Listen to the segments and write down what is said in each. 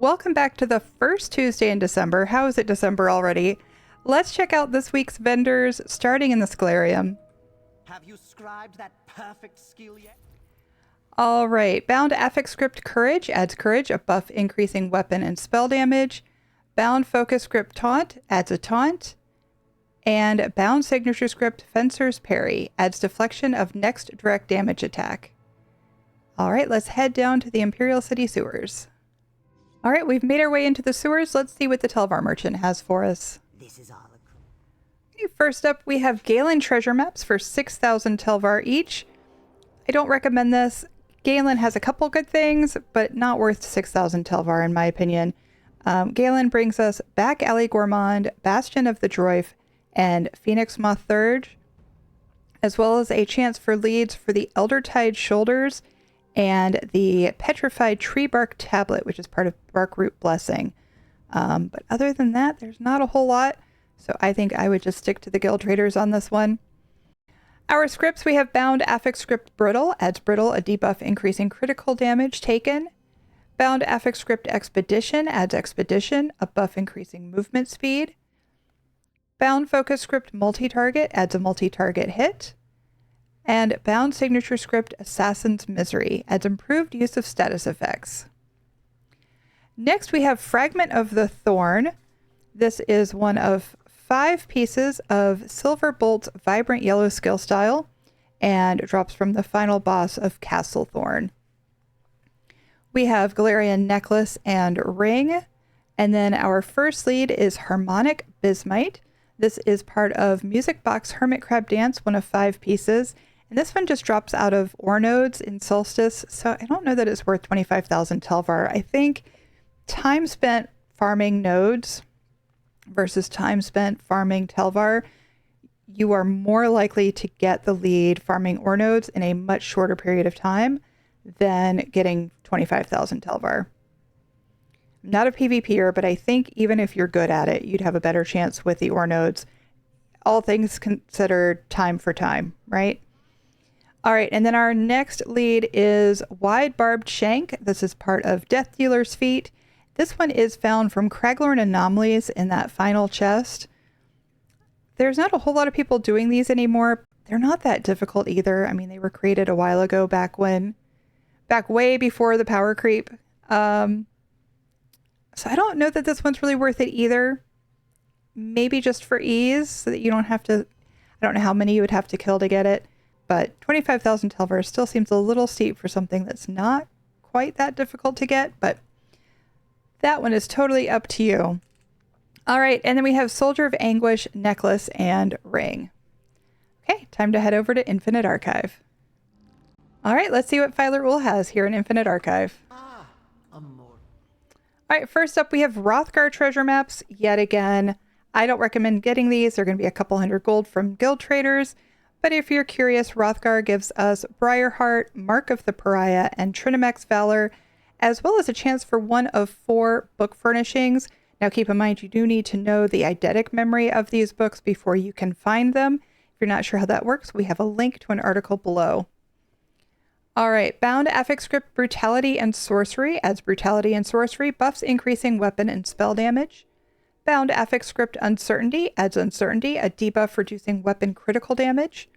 Welcome back to the first Tuesday in December. How is it December already? Let's check out this week's vendors, starting in the Scholarium. Have you scribed that perfect skill yet? All right, Bound Affix Script Courage adds courage, a buff increasing weapon and spell damage. Bound Focus Script Taunt adds a taunt. And Bound Signature Script Fencer's Parry adds deflection of next direct damage attack. All right, let's head down to the Imperial City sewers. All right, we've made our way into the sewers. Let's see what the Telvar Merchant has for us. This is all Okay, first up, we have Galen treasure maps for 6,000 Telvar each. I don't recommend this. Galen has a couple good things, but not worth 6,000 Telvar in my opinion. Galen brings us Back Alley Gourmand, Bastion of the Droif, and Phoenix Moth Thurge, as well as a chance for leads for the Eldertide Shoulders and the Petrified Tree Bark Tablet, which is part of Barkroot Blessing. But other than that, there's not a whole lot, so I think I would just stick to the Guild Traders on this one. Our scripts, we have Bound Affix Script Brittle, adds Brittle, a debuff increasing critical damage taken. Bound Affix Script Expedition adds Expedition, a buff increasing movement speed. Bound Focus Script Multi-Target adds a multi-target hit. And Bound Signature Script Assassin's Misery adds improved use of status effects. Next, we have Fragment of the Thorn. This is one of 5 pieces of Silver Bolt's Vibrant Yellow skill style and drops from the final boss of Castle Thorn. We have Galarian Necklace and Ring. And then our first lead is Harmonic Bismite. This is part of Music Box Hermit Crab Dance, one of 5 pieces. And this one just drops out of ore nodes in Solstice, so I don't know that it's worth 25,000 Telvar. I think time spent farming nodes versus time spent farming Telvar, you are more likely to get the lead farming ore nodes in a much shorter period of time than getting 25,000 Telvar. I'm not a PvPer, but I think even if you're good at it, you'd have a better chance with the ore nodes. All things considered, time for time, right? All right, and then our next lead is Wide Barbed Shank. This is part of Death Dealer's Feat. This one is found from Craglorn Anomalies in that final chest. There's not a whole lot of people doing these anymore. They're not that difficult either. I mean, they were created a while ago, back way before the power creep. So I don't know that this one's really worth it either. Maybe just for ease, so that you don't have to, I don't know how many you would have to kill to get it. But 25,000 Telvar still seems a little steep for something that's not quite that difficult to get, but that one is totally up to you. All right, and then we have Soldier of Anguish, Necklace, and Ring. Okay, time to head over to Infinite Archive. All right, let's see what Filer Ul has here in Infinite Archive. All right, first up we have Rothgar treasure maps. Yet again, I don't recommend getting these. They're going to be a couple hundred gold from Guild Traders. But if you're curious, Rothgar gives us Briarheart, Mark of the Pariah, and Trinimax Valor, as well as a chance for one of 4 book furnishings. Now keep in mind, you do need to know the eidetic memory of these books before you can find them. If you're not sure how that works, we have a link to an article below. All right, Bound Affix Script Brutality and Sorcery adds Brutality and Sorcery, buffs increasing weapon and spell damage. Bound Affix Script Uncertainty adds Uncertainty, a debuff reducing weapon critical damage.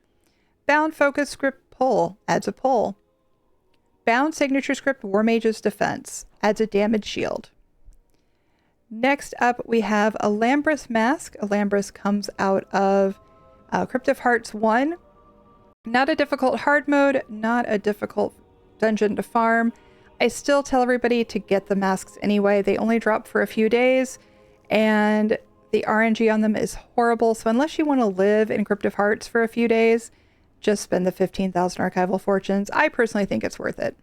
Bound Focus Script Pull adds a pull. Bound Signature Script War Mage's Defense adds a damage shield. Next up, we have Alambris Mask. Alambris comes out of Crypt of Hearts 1. Not a difficult hard mode, not a difficult dungeon to farm. I still tell everybody to get the masks anyway. They only drop for a few days, and the RNG on them is horrible. So unless you want to live in Crypt of Hearts for a few days, just spend the 15,000 archival fortunes. I personally think it's worth it.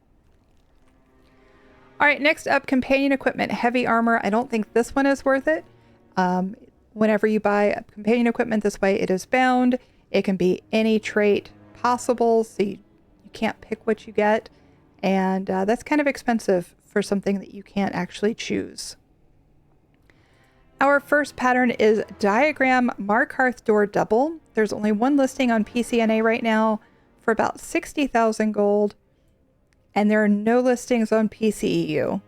All right, next up, Companion Equipment, Heavy Armor. I don't think this one is worth it. Whenever you buy Companion Equipment this way, it is bound. It can be any trait possible, so you can't pick what you get. And that's kind of expensive for something that you can't actually choose. Our first pattern is Diagram Markarth Door Double. There's only one listing on PCNA right now for about 60,000 gold, and there are no listings on PCEU.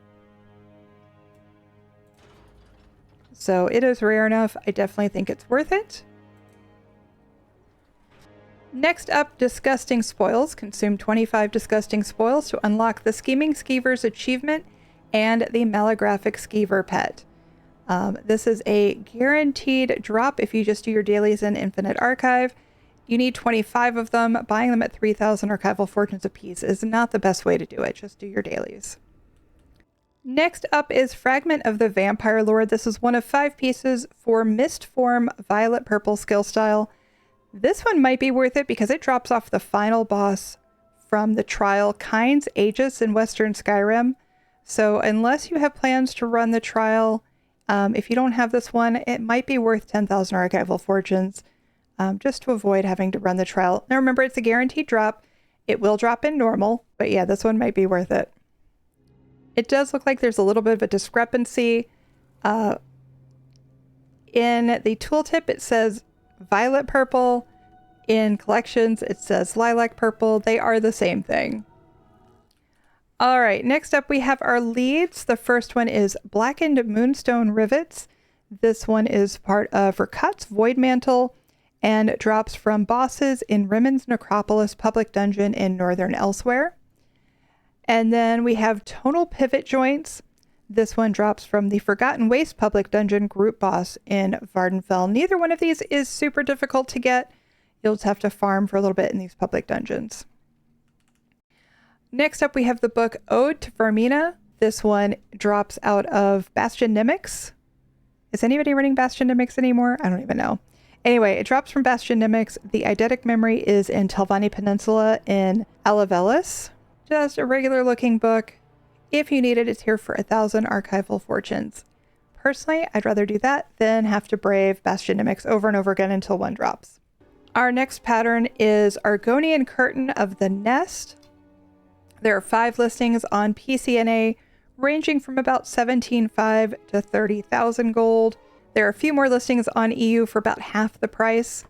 So it is rare enough. I definitely think it's worth it. Next up, Disgusting Spoils. Consume 25 Disgusting Spoils to unlock the Scheming Skeever's achievement and the Malographic Skeever pet. This is a guaranteed drop if you just do your dailies in Infinite Archive. You need 25 of them. Buying them at 3,000 archival fortunes apiece is not the best way to do it. Just do your dailies. Next up is Fragment of the Vampire Lord. This is one of 5 pieces for Mist Form Violet Purple skill style. This one might be worth it because it drops off the final boss from the trial, Kyne's Aegis in Western Skyrim. So unless you have plans to run the trial, if you don't have this one, it might be worth 10,000 archival fortunes just to avoid having to run the trial. Now remember, it's a guaranteed drop. It will drop in normal, but yeah, this one might be worth it. It does look like there's a little bit of a discrepancy. In the tooltip, it says violet purple. In collections, it says lilac purple. They are the same thing. All right, next up we have our leads. The first one is Blackened Moonstone Rivets. This one is part of Rakat's Void Mantle and drops from bosses in Rimmond's Necropolis Public Dungeon in Northern Elsewhere. And then we have Tonal Pivot Joints. This one drops from the Forgotten Waste Public Dungeon group boss in Vardenfell. Neither one of these is super difficult to get. You'll just have to farm for a little bit in these public dungeons. Next up, we have the book Ode to Varmina. This one drops out of Bastion Nimics. Is anybody running Bastion Nimics anymore? I don't even know. Anyway, it drops from Bastion Nimics. The eidetic memory is in Telvanni Peninsula in Alavelis. Just a regular looking book. If you need it, it's here for 1,000 archival fortunes. Personally, I'd rather do that than have to brave Bastion Nimics over and over again until one drops. Our next pattern is Argonian Curtain of the Nest. There are 5 listings on PCNA, ranging from about 17,500 to 30,000 gold. There are a few more listings on EU for about half the price,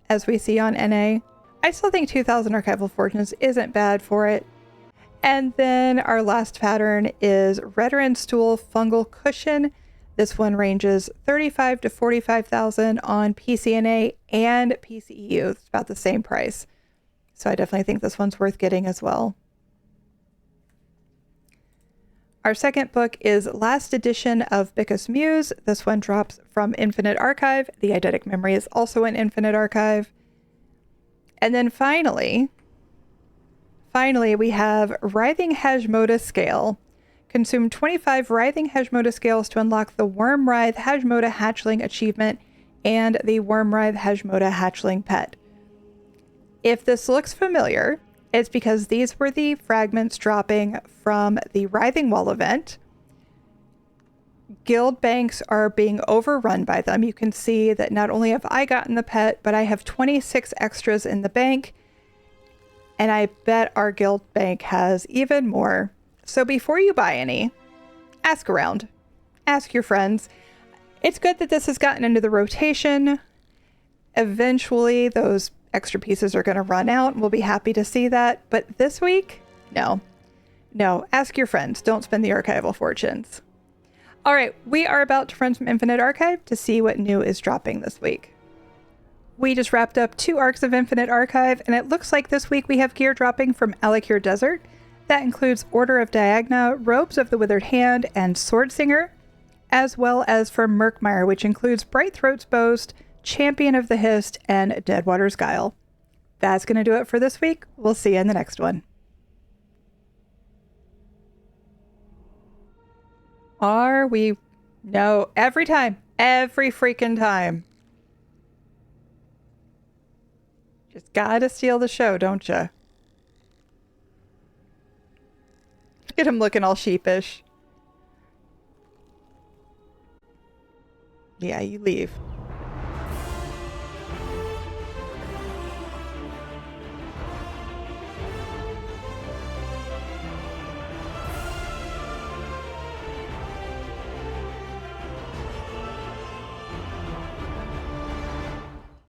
as we see on NA. I still think 2,000 archival fortunes isn't bad for it. And then our last pattern is Redoran Stool Fungal Cushion. This one ranges 35 to 45,000 on PCNA and PCEU. It's about the same price. So I definitely think this one's worth getting as well. Our second book is Last Edition of Bickus Muse. This one drops from Infinite Archive. The eidetic memory is also in Infinite Archive. And then finally, we have Writhing Hajmoda Scale. Consume 25 Writhing Hajmoda Scales to unlock the Wormwrithe Hajmoda Hatchling achievement and the Wormwrithe Hajmoda Hatchling pet. If this looks familiar, it's because these were the fragments dropping from the Writhing Wall event. Guild banks are being overrun by them. You can see that not only have I gotten the pet, but I have 26 extras in the bank. And I bet our guild bank has even more. So before you buy any, ask around. Ask your friends. It's good that this has gotten into the rotation. Eventually, those extra pieces are going to run out, and we'll be happy to see that. But this week, no. No, ask your friends. Don't spend the archival fortunes. All right, we are about to run some Infinite Archive to see what new is dropping this week. We just wrapped up 2 arcs of Infinite Archive, and it looks like this week we have gear dropping from Alakir Desert. That includes Order of Diagna, Robes of the Withered Hand, and Swordsinger, as well as from Murkmire, which includes Brightthroat's Boast, Champion of the Hist, and Deadwater's Guile. That's going to do it for this week. We'll see you in the next one. Are we? No, every time. Every freaking time. Just gotta steal the show, don't ya? Look at him looking all sheepish. Yeah, you leave.